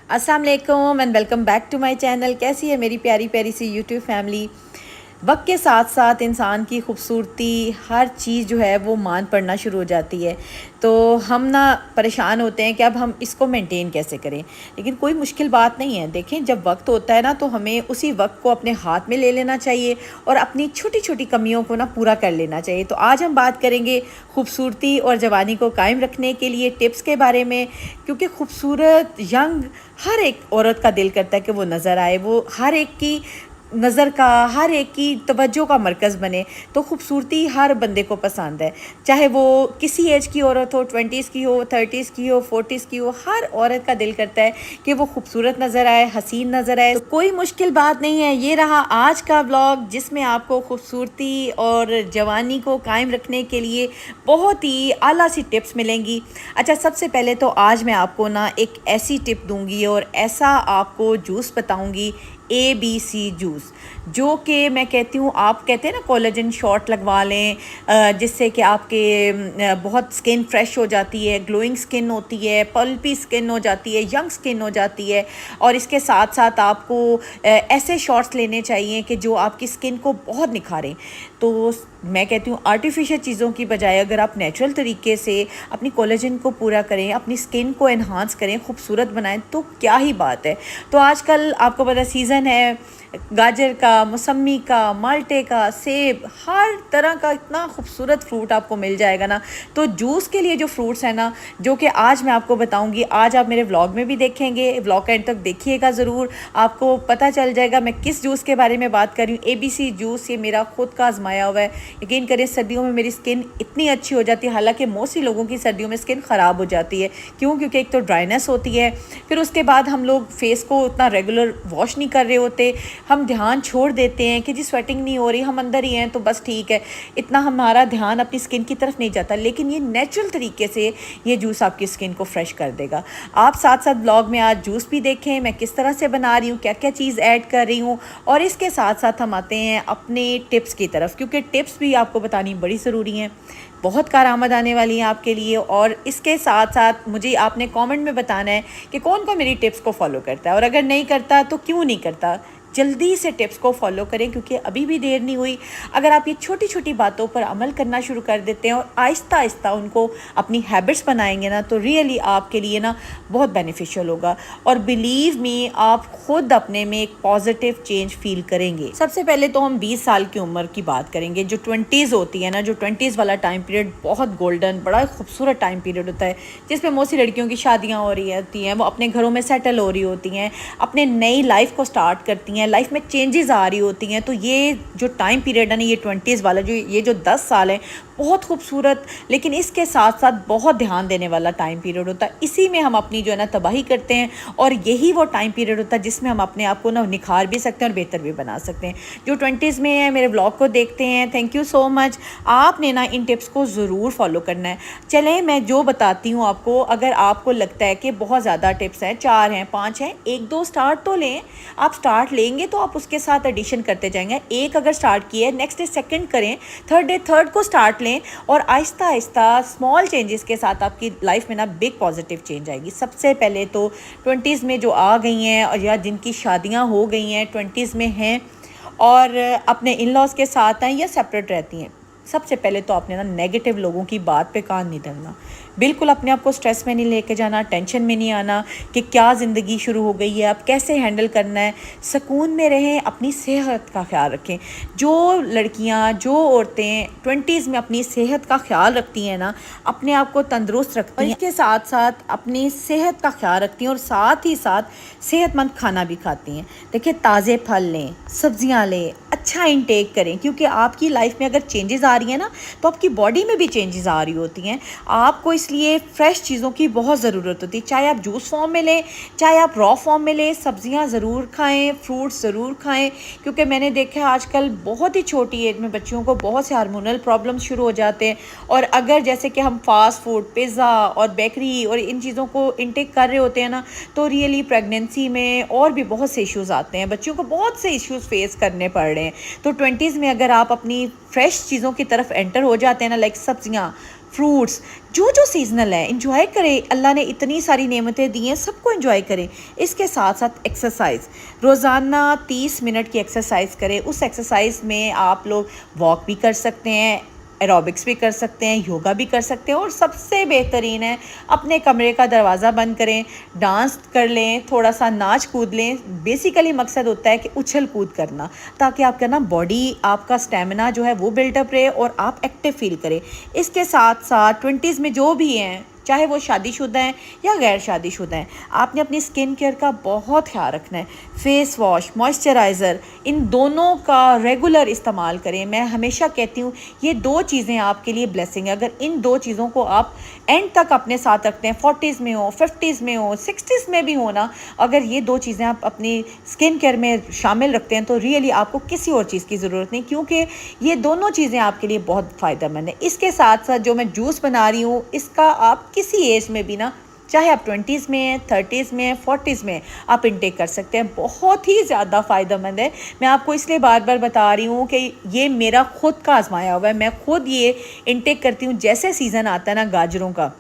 अस्सलाम वालेकुम and welcome back to my channel. कैसी है मेरी प्यारी प्यारी सी यूट्यूब फैमिली। वक्त के साथ साथ इंसान की खूबसूरती हर चीज़ जो है वो मान पड़ना शुरू हो जाती है। तो हम ना परेशान होते हैं कि अब हम इसको मेंटेन कैसे करें, लेकिन कोई मुश्किल बात नहीं है। देखें, जब वक्त होता है ना तो हमें उसी वक्त को अपने हाथ में ले लेना चाहिए और अपनी छोटी छोटी कमियों को ना पूरा कर लेना चाहिए। तो आज हम बात करेंगे खूबसूरती और जवानी को कायम रखने के लिए टिप्स के बारे में, क्योंकि खूबसूरत यंग हर एक औरत का दिल करता है कि वो नज़र आए, वो हर एक की नज़र का, हर एक की तवज्जो का मरकज़ बने। तो खूबसूरती हर बंदे को पसंद है, चाहे वो किसी एज की औरत हो, 20s की हो, 30s की हो, 40s की हो। हर औरत का दिल करता है कि वो खूबसूरत नज़र आए, हसीन नज़र आए। तो कोई मुश्किल बात नहीं है। ये रहा आज का व्लॉग जिसमें आपको खूबसूरती और जवानी को कायम रखने के लिए बहुत ही आला सी टिप्स मिलेंगी। अच्छा, सबसे पहले तो आज मैं आपको ना एक ऐसी टिप दूंगी और ऐसा आपको जूस बताऊंगी, ABC जूस, जो कि मैं कहती हूँ, आप कहते हैं ना कोलेजन शॉट लगवा लें, जिससे कि आपके बहुत स्किन फ्रेश हो जाती है, ग्लोइंग स्किन होती है, पल्पी स्किन हो जाती है, यंग स्किन हो जाती है। और इसके साथ साथ आपको ऐसे शॉट्स लेने चाहिए कि जो आपकी स्किन को बहुत निखारें। तो मैं कहती हूँ आर्टिफिशियल चीज़ों की बजाय अगर आप नेचुरल तरीके से अपनी कोलेजन को पूरा करें, अपनी स्किन को एनहांस करें, खूबसूरत बनाएं, तो क्या ही बात है। तो आजकल आपको पता सीज़न है गाजर का, मौसमी का, माल्टे का, सेब, हर तरह का इतना खूबसूरत फ्रूट आपको मिल जाएगा ना। तो जूस के लिए जो फ्रूट्स हैं ना, जो कि आज मैं आपको बताऊंगी, आज आप मेरे व्लॉग में भी देखेंगे, व्लॉग का एंड तक देखिएगा ज़रूर, आपको पता चल जाएगा मैं किस जूस के बारे में बात कर रही हूँ। ABC जूस ये मेरा खुद का आजमाया हुआ है। यकीन करें, सर्दियों में मेरी स्किन इतनी अच्छी हो जाती है, हालांकि मोस्टली लोगों की सर्दियों में स्किन ख़राब हो जाती है। क्यों? क्योंकि एक तो ड्राइनेस होती है, फिर उसके बाद हम लोग फेस को उतना रेगुलर वॉश नहीं कर रहे होते, हम ध्यान छोड़ देते हैं कि जी स्वेटिंग नहीं हो रही, हम अंदर ही हैं तो बस ठीक है, इतना हमारा ध्यान अपनी स्किन की तरफ नहीं जाता। लेकिन ये नेचुरल तरीके से ये जूस आपकी स्किन को फ्रेश कर देगा। आप साथ साथ ब्लॉग में आज जूस भी देखें, मैं किस तरह से बना रही हूँ, क्या क्या चीज़ ऐड कर रही हूँ, और इसके साथ साथ हम आते हैं अपने टिप्स की तरफ, क्योंकि टिप्स भी आपको बतानी बड़ी ज़रूरी हैं, बहुत कारआमद आने वाली हैं आपके लिए। और इसके साथ साथ मुझे आपने कमेंट में बताना है कि कौन कौन मेरी टिप्स को फॉलो करता है, और अगर नहीं करता तो क्यों नहीं करता। जल्दी से टिप्स को फॉलो करें, क्योंकि अभी भी देर नहीं हुई। अगर आप ये छोटी छोटी बातों पर अमल करना शुरू कर देते हैं और आहिस्ता आहिस्ता उनको अपनी हैबिट्स बनाएंगे ना, तो रियली आपके लिए ना बहुत बेनिफिशियल होगा। और बिलीव मी, आप खुद अपने में एक पॉजिटिव चेंज फील करेंगे। सबसे पहले तो हम 20 साल की उम्र की बात करेंगे। जो 20s होती है ना, जो 20s वाला टाइम पीरियड बहुत गोल्डन, बड़ा खूबसूरत टाइम पीरियड होता है, जिसमें मोस्टली लड़कियों की शादियाँ हो रही होती हैं, वो अपने घरों में सेटल हो रही होती हैं, अपने नई लाइफ को स्टार्ट करती हैं, लाइफ में चेंजेस आ रही होती हैं। तो ये जो टाइम पीरियड है ना, ये 20s वाला, जो 10 साल है, बहुत खूबसूरत, लेकिन इसके साथ साथ बहुत ध्यान देने वाला टाइम पीरियड होता है। इसी में हम अपनी जो है ना तबाही करते हैं, और यही वो टाइम पीरियड होता है जिसमें हम अपने आप को ना निखार भी सकते हैं और बेहतर भी बना सकते हैं। जो 20s में है, मेरे ब्लॉग को देखते हैं, थैंक यू सो मच। आपने ना इन टिप्स को ज़रूर फॉलो करना है। चलें, मैं जो बताती हूँ आपको, अगर आपको लगता है कि बहुत ज़्यादा टिप्स हैं, 4 हैं, 5 हैं, 1-2 स्टार्ट तो लें। आप स्टार्ट लेंगे तो आप उसके साथ एडिशन करते जाएंगे। एक अगर स्टार्ट किया है, नेक्स्ट डे सेकंड करें, थर्ड डे थर्ड को स्टार्ट लें, और आहिस्ता आहिस्ता स्मॉल चेंजेस के साथ आपकी लाइफ में ना बिग पॉजिटिव चेंज आएगी। सबसे पहले तो 20s में जो आ गई हैं, और या जिनकी शादियां हो गई हैं, 20s में हैं और अपने इन लॉज के साथ हैं या सेपरेट रहती हैं, सबसे पहले तो आपने ना नेगेटिव लोगों की बात पे कान नहीं धरना। बिल्कुल अपने आप को स्ट्रेस में नहीं लेके जाना, टेंशन में नहीं आना कि क्या ज़िंदगी शुरू हो गई है, अब कैसे हैंडल करना है। सुकून में रहें, अपनी सेहत का ख्याल रखें। जो लड़कियां, जो औरतें 20s में अपनी सेहत का ख्याल रखती हैं ना, अपने आप को तंदुरुस्त रखती हैं, इसके साथ साथ अपनी सेहत का ख्याल रखती हैं, और साथ ही साथ सेहतमंद खाना भी खाती हैं। देखिए, ताज़े फल लें, सब्जियां लें, अच्छा इंटेक करें, क्योंकि आपकी लाइफ में अगर चेंजेस आ रही हैं ना, तो आपकी बॉडी में भी चेंजेस आ रही होती हैं। आपको इसलिए फ्रेश चीज़ों की बहुत ज़रूरत होती है, चाहे आप जूस फॉर्म में लें, चाहे आप रॉ फॉर्म में लें। सब्जियां ज़रूर खाएं, फ्रूट्स ज़रूर खाएं, क्योंकि मैंने देखा है आजकल बहुत ही छोटी एज में बच्चियों को बहुत से हार्मोनल प्रॉब्लम्स शुरू हो जाते हैं। और अगर जैसे कि हम फास्ट फूड, पिज़्ज़ा और बेकरी और इन चीज़ों को इंटेक कर रहे होते हैं ना, तो रियली प्रेगनेंसी में और भी बहुत से इश्यूज़ आते हैं, बच्चियों को बहुत से इश्यूज़ फेस करने पड़ रहे हैं। तो 20s में अगर आप अपनी फ्रेश चीज़ों की तरफ एंटर हो जाते हैं ना, लाइक सब्जियां, फ्रूट्स, जो जो सीजनल है इंजॉय करें। अल्लाह ने इतनी सारी नेमतें दी हैं, सबको इंजॉय करें। इसके साथ साथ एक्सरसाइज, रोज़ाना 30 मिनट की एक्सरसाइज करें। उस एक्सरसाइज में आप लोग वॉक भी कर सकते हैं, एरोबिक्स भी कर सकते हैं, योगा भी कर सकते हैं, और सबसे बेहतरीन है अपने कमरे का दरवाज़ा बंद करें, डांस कर लें, थोड़ा सा नाच कूद लें। बेसिकली मकसद होता है कि उछल कूद करना, ताकि आपका ना बॉडी, आपका स्टेमिना जो है वो बिल्टअप रहे और आप एक्टिव फील करें। इसके साथ साथ 20s में जो भी हैं, चाहे वो शादीशुदा हैं या गैर शादीशुदा हैं, आपने अपनी स्किन केयर का बहुत ख्याल रखना है। फेस वॉश, मॉइस्चराइज़र, इन दोनों का रेगुलर इस्तेमाल करें। मैं हमेशा कहती हूँ ये दो चीज़ें आपके लिए ब्लेसिंग है। अगर इन दो चीज़ों को आप एंड तक अपने साथ रखते हैं, 40s में हो, 50s में हो, 60s में भी हो ना, अगर ये दो चीज़ें आप अपनी स्किन केयर में शामिल रखते हैं तो रियली आपको किसी और चीज़ की ज़रूरत नहीं, क्योंकि ये दोनों चीज़ें आपके लिए बहुत फ़ायदेमंद है। इसके साथ साथ जो मैं जूस बना रही हूँ, इसका आप किसी एज में भी ना, चाहे आप 20s में हैं, 30s में हैं, 40s में आप इनटेक कर सकते हैं। बहुत ही ज़्यादा फ़ायदेमंद है। मैं आपको इसलिए बार बार बता रही हूँ कि ये मेरा खुद का आजमाया हुआ है। मैं खुद ये इनटेक करती हूँ। जैसे सीज़न आता है ना गाजरों का,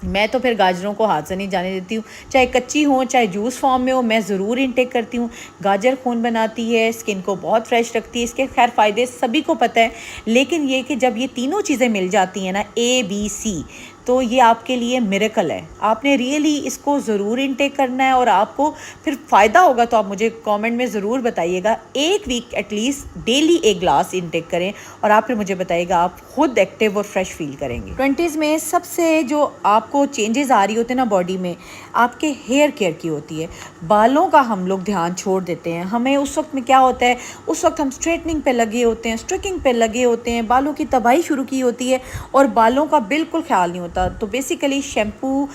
मैं तो फिर गाजरों को हाथ से नहीं जाने देती हूँ, चाहे कच्ची हो चाहे जूस फॉर्म में हो, मैं ज़रूर इनटेक करती हूँ। गाजर खून बनाती है, स्किन को बहुत फ्रेश रखती है, इसके खैर फ़ायदे सभी को पता है। लेकिन ये कि जब ये तीनों चीज़ें मिल जाती हैं ना, ABC, तो ये आपके लिए मिरेकल है। आपने रियली इसको ज़रूर इनटेक करना है और आपको फिर फ़ायदा होगा तो आप मुझे कमेंट में ज़रूर बताइएगा। एक वीक एटलीस्ट डेली एक ग्लास इनटेक करें और आप फिर मुझे बताइएगा, आप खुद एक्टिव और फ्रेश फील करेंगे। 20s में सबसे जो आपको चेंजेस आ रही होते हैं ना बॉडी में, आपके हेयर केयर की होती है। बालों का हम लोग ध्यान छोड़ देते हैं। हमें उस वक्त में क्या होता है, उस वक्त हम स्ट्रेटनिंग पे लगे होते हैं, स्ट्रिकिंग पे लगे होते हैं, बालों की तबाही शुरू की होती है और बालों का बिल्कुल ख्याल नहीं होता। तो बेसिकली शैम्पू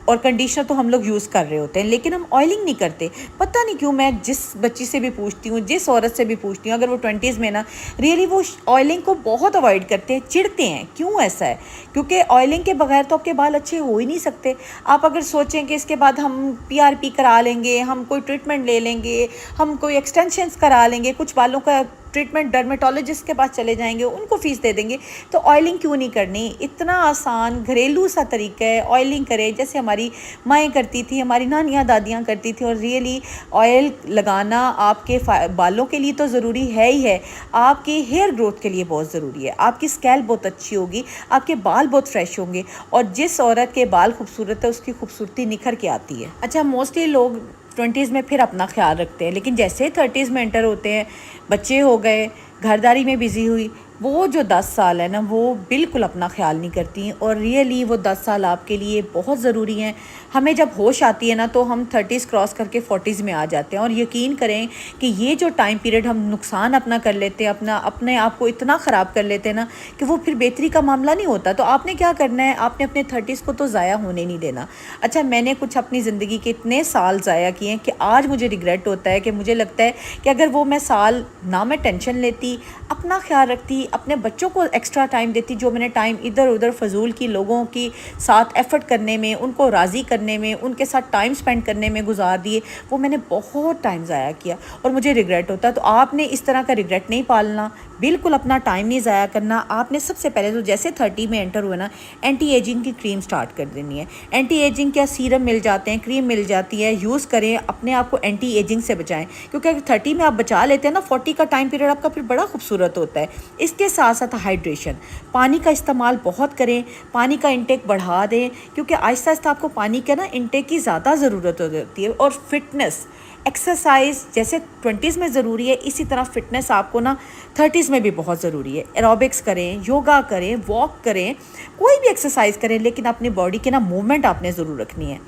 और कंडीशनर तो हम लोग यूज़ कर रहे होते हैं, लेकिन हम ऑयलिंग नहीं करते। पता नहीं क्यों, मैं जिस बच्ची से भी पूछती हूँ, जिस औरत से भी पूछती हूँ, अगर वो 20s में ना, रियली वो ऑयलिंग को बहुत अवॉइड करते हैं, चिढ़ते हैं। क्यों ऐसा है? क्योंकि ऑयलिंग के बगैर तो आपके बाल अच्छे हो ही नहीं सकते। आप अगर सोचें कि इसके बाद हम PRP करा लेंगे, हम कोई ट्रीटमेंट ले लेंगे, हम कोई एक्सटेंशंस करा लेंगे, कुछ बालों का ट्रीटमेंट डर्मेटोलॉजिस्ट के पास चले जाएंगे, उनको फ़ीस दे देंगे, तो ऑयलिंग क्यों नहीं करनी? इतना आसान घरेलू सा तरीका है, ऑयलिंग करें जैसे हमारी माएँ करती थी, हमारी नानियाँ दादियाँ करती थी। और रियली ऑयल लगाना आपके बालों के लिए तो ज़रूरी है ही है, आपकी हेयर ग्रोथ के लिए बहुत ज़रूरी है। आपकी स्कैल्प बहुत अच्छी होगी, आपके बाल बहुत फ्रेश होंगे, और जिस औरत के बाल खूबसूरत है उसकी खूबसूरती निखर के आती है। अच्छा, मोस्टली लोग 20s में फिर अपना ख्याल रखते हैं, लेकिन जैसे 30s में एंटर होते हैं, बच्चे हो गए, घरदारी में बिज़ी हुई, वो जो 10 साल है ना, वो बिल्कुल अपना ख्याल नहीं करती। और रियली वो 10 साल आपके लिए बहुत ज़रूरी हैं। हमें जब होश आती है ना, तो हम 30s क्रॉस करके 40s में आ जाते हैं। और यकीन करें कि ये जो टाइम पीरियड हम नुकसान अपना कर लेते हैं, अपने आप को इतना ख़राब कर लेते हैं ना, कि वो फिर बेहतरी का मामला नहीं होता। तो आपने क्या करना है, आपने अपने 30s को तो ज़ाया होने नहीं देना। अच्छा, मैंने कुछ अपनी ज़िंदगी के इतने साल ज़ाया किए हैं कि आज मुझे रिग्रेट होता है, कि मुझे लगता है कि अगर वो मैं साल ना मैं टेंशन लेती, अपना ख्याल रखती, अपने बच्चों को एक्स्ट्रा टाइम देती, जो मैंने टाइम इधर उधर फजूल की लोगों की साथ एफ़र्ट करने में, उनको राज़ी करने में, उनके साथ टाइम स्पेंड करने में गुजार दिए, वो मैंने बहुत टाइम ज़ाया किया और मुझे रिग्रेट होता है। तो आपने इस तरह का रिग्रेट नहीं पालना, बिल्कुल अपना टाइम नहीं ज़ाया करना। आपने सबसे पहले तो जैसे 30 में एंटर हुए ना, एंटी एजिंग की क्रीम स्टार्ट कर देनी है। एंटी एजिंग क्या सीरम मिल जाते हैं, क्रीम मिल जाती है, यूज़ करें, अपने आप को एंटी एजिंग से बचाएं। क्योंकि अगर 30 में आप बचा लेते हैं ना, 40 का टाइम पीरियड आपका फिर बड़ा खूबसूरत होता है। इसके साथ साथ हाइड्रेशन, पानी का इस्तेमाल बहुत करें, पानी का इंटेक बढ़ा दें, क्योंकि आहिस्ता आहिस्ता आपको पानी के ना इंटेक की ज़्यादा ज़रूरत होती है। और फिटनेस, एक्सरसाइज जैसे 20s में ज़रूरी है, इसी तरह फ़िटनेस आपको ना 30s में भी बहुत ज़रूरी है। एरोबिक्स करें, योगा करें, वॉक करें, कोई भी एक्सरसाइज करें, लेकिन अपनी बॉडी के ना मूवमेंट आपने ज़रूर रखनी है।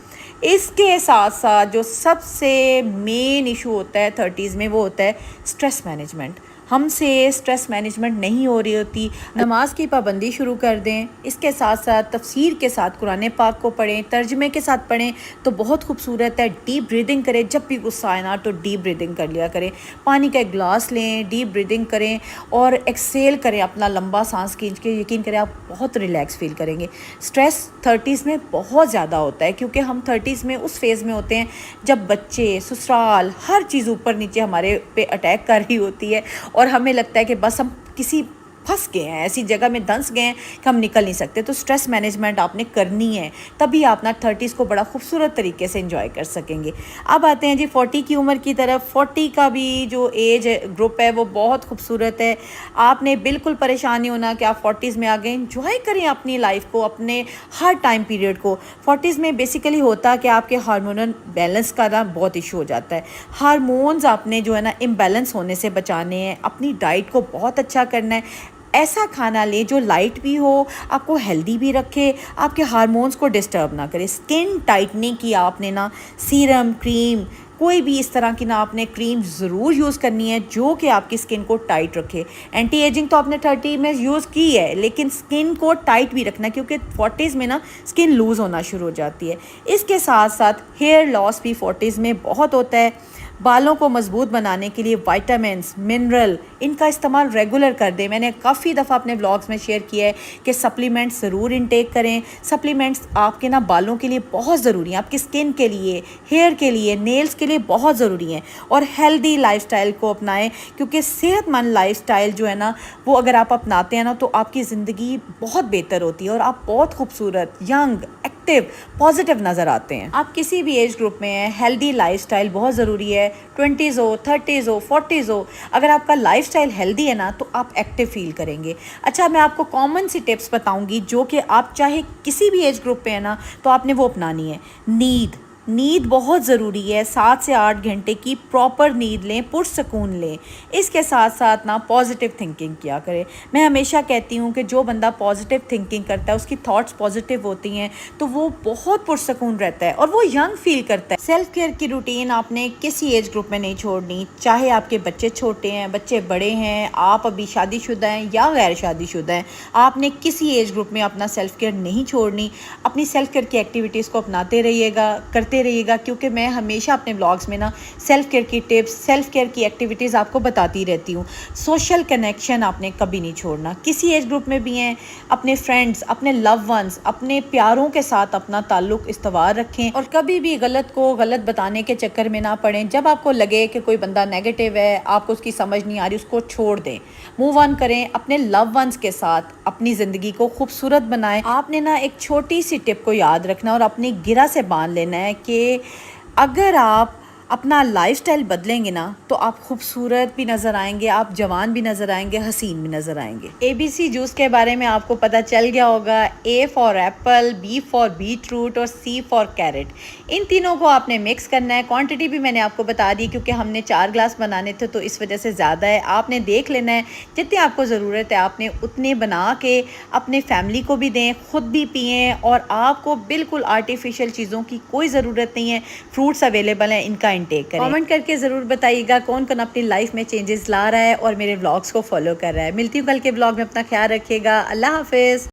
इसके साथ साथ जो सबसे मेन इशू होता है 30s में, वो होता है स्ट्रेस मैनेजमेंट। हमसे स्ट्रेस मैनेजमेंट नहीं हो रही होती, नमाज की पाबंदी शुरू कर दें। इसके साथ साथ तफसीर के साथ कुरान पाक को पढ़ें, तर्जमे के साथ पढ़ें तो बहुत खूबसूरत है। डीप ब्रीदिंग करें, जब भी गुस्सा आए ना तो डीप ब्रीदिंग कर लिया करें। पानी का एक गिलास लें, डीप ब्रीदिंग करें और एक्सेल करें, अपना लंबा सांस खींच के। यकीन करें आप बहुत रिलैक्स फील करेंगे। स्ट्रेस 30s में बहुत ज़्यादा होता है, क्योंकि हम 30s में उस फेज़ में होते हैं जब बच्चे, ससुराल, हर चीज़ ऊपर नीचे हमारे पे अटैक कर रही होती है और हमें लगता है कि बस हम किसी फंस गए हैं, ऐसी जगह में धंस गए हैं कि हम निकल नहीं सकते। तो स्ट्रेस मैनेजमेंट आपने करनी है, तभी आप ना 30s को बड़ा खूबसूरत तरीके से एंजॉय कर सकेंगे। अब आते हैं जी 40 की उम्र की तरफ। 40 का भी जो एज ग्रुप है वो बहुत खूबसूरत है। आपने बिल्कुल परेशान नहीं होना कि आप 40s में आ गए। एंजॉय करें अपनी लाइफ को, अपने हर टाइम पीरियड को। 40s में बेसिकली होता कि आपके हार्मोनल बैलेंस का ना बहुत इशू हो जाता है। हार्मोन्स आपने जो है ना इम्बैलेंस होने से बचाने हैं। अपनी डाइट को बहुत अच्छा करना है। ऐसा खाना लें जो लाइट भी हो, आपको हेल्दी भी रखे, आपके हार्मोन्स को डिस्टर्ब ना करे। स्किन टाइटनिंग की आपने ना सीरम, क्रीम, कोई भी इस तरह की ना आपने क्रीम ज़रूर यूज़ करनी है जो कि आपकी स्किन को टाइट रखे। एंटी एजिंग तो आपने 30 में यूज़ की है, लेकिन स्किन को टाइट भी रखना, क्योंकि 40s में ना स्किन लूज़ होना शुरू हो जाती है। इसके साथ साथ हेयर लॉस भी 40s में बहुत होता है। बालों को मजबूत बनाने के लिए विटामिन्स, मिनरल, इनका इस्तेमाल रेगुलर कर दें। मैंने काफ़ी दफ़ा अपने व्लॉग्स में शेयर किया है कि सप्लीमेंट्स ज़रूर इनटेक करें। सप्लीमेंट्स आपके ना बालों के लिए बहुत ज़रूरी हैं, आपकी स्किन के लिए, हेयर के लिए, नेल्स के लिए बहुत ज़रूरी हैं। और हेल्दी लाइफस्टाइल को अपनाएं, क्योंकि सेहतमंद लाइफस्टाइल जो है ना वो अगर आप अपनाते हैं ना तो आपकी ज़िंदगी बहुत बेहतर होती है और आप बहुत खूबसूरत, यंग, एक्टिव, पॉजिटिव नज़र आते हैं। आप किसी भी एज ग्रुप में हैं, हेल्दी लाइफस्टाइल बहुत ज़रूरी है। 20s हो, 30s हो, 40s हो, अगर आपका लाइफस्टाइल हेल्दी है ना तो आप एक्टिव फील करेंगे। अच्छा, मैं आपको कॉमन सी टिप्स बताऊंगी जो कि आप चाहे किसी भी एज ग्रुप पे है ना तो आपने वो अपनानी है। नींद बहुत ज़रूरी है। 7 से 8 घंटे की प्रॉपर नींद लें, पुरसकून लें। इसके साथ साथ ना पॉजिटिव थिंकिंग किया करें। मैं हमेशा कहती हूँ कि जो बंदा पॉजिटिव थिंकिंग करता है, उसकी थॉट्स पॉजिटिव होती हैं, तो वो बहुत पुरसकून रहता है और वो यंग फील करता है। सेल्फ केयर की रूटीन आपने किसी एज ग्रुप में नहीं छोड़नी, चाहे आपके बच्चे छोटे हैं, बच्चे बड़े हैं, आप अभी शादीशुदा हैं या गैर शादीशुदा हैं, आपने किसी एज ग्रुप में अपना सेल्फ केयर नहीं छोड़नी। अपनी सेल्फ केयर की एक्टिविटीज़ को अपनाते रहिएगा, रहिएगा, क्योंकि मैं हमेशा अपने ब्लॉग्स में ना सेल्फ केयर की टिप्स, सेल्फ केयर की एक्टिविटीज़ आपको बताती रहती हूँ। सोशल कनेक्शन आपने कभी नहीं छोड़ना, किसी एज ग्रुप में भी हैं, अपने फ्रेंड्स, अपने लव वंस, अपने प्यारों के साथ अपना ताल्लुक इस्तवार रखें और कभी भी गलत को गलत बताने के चक्कर में ना पड़ें। जब आपको लगे कि कोई बंदा नेगेटिव है, आपको उसकी समझ नहीं आ रही, उसको छोड़ दें, मूव ऑन करें। अपने लव वंस के साथ अपनी ज़िंदगी को खूबसूरत बनाएं। आपने ना एक छोटी सी टिप को याद रखना और अपनी गिरा से बांध लेना है कि अगर आप अपना लाइफस्टाइल बदलेंगे ना तो आप खूबसूरत भी नज़र आएंगे, आप जवान भी नज़र आएंगे, हसीन भी नज़र आएंगे। ABC जूस के बारे में आपको पता चल गया होगा। A for Apple, B for beetroot और C फॉर कैरेट। इन तीनों को आपने मिक्स करना है। क्वांटिटी भी मैंने आपको बता दी, क्योंकि हमने 4 ग्लास बनाने थे तो इस वजह से ज़्यादा है। आपने देख लेना है जितनी आपको ज़रूरत है, आपने उतने बना के अपने फैमिली को भी दें, ख़ुद भी पिएँ। और आपको बिल्कुल आर्टिफिशियल चीज़ों की कोई ज़रूरत नहीं है। फ्रूट्स अवेलेबल हैं, इनका इंटेक करें। कमेंट करके ज़रूर बताइएगा कौन कौन अपनी लाइफ में चेंजेस ला रहा है और मेरे व्लॉग्स को फॉलो कर रहा है। मिलती हूँ कल के व्लॉग में, अपना ख्याल रखिएगा। अल्लाह हाफिज़।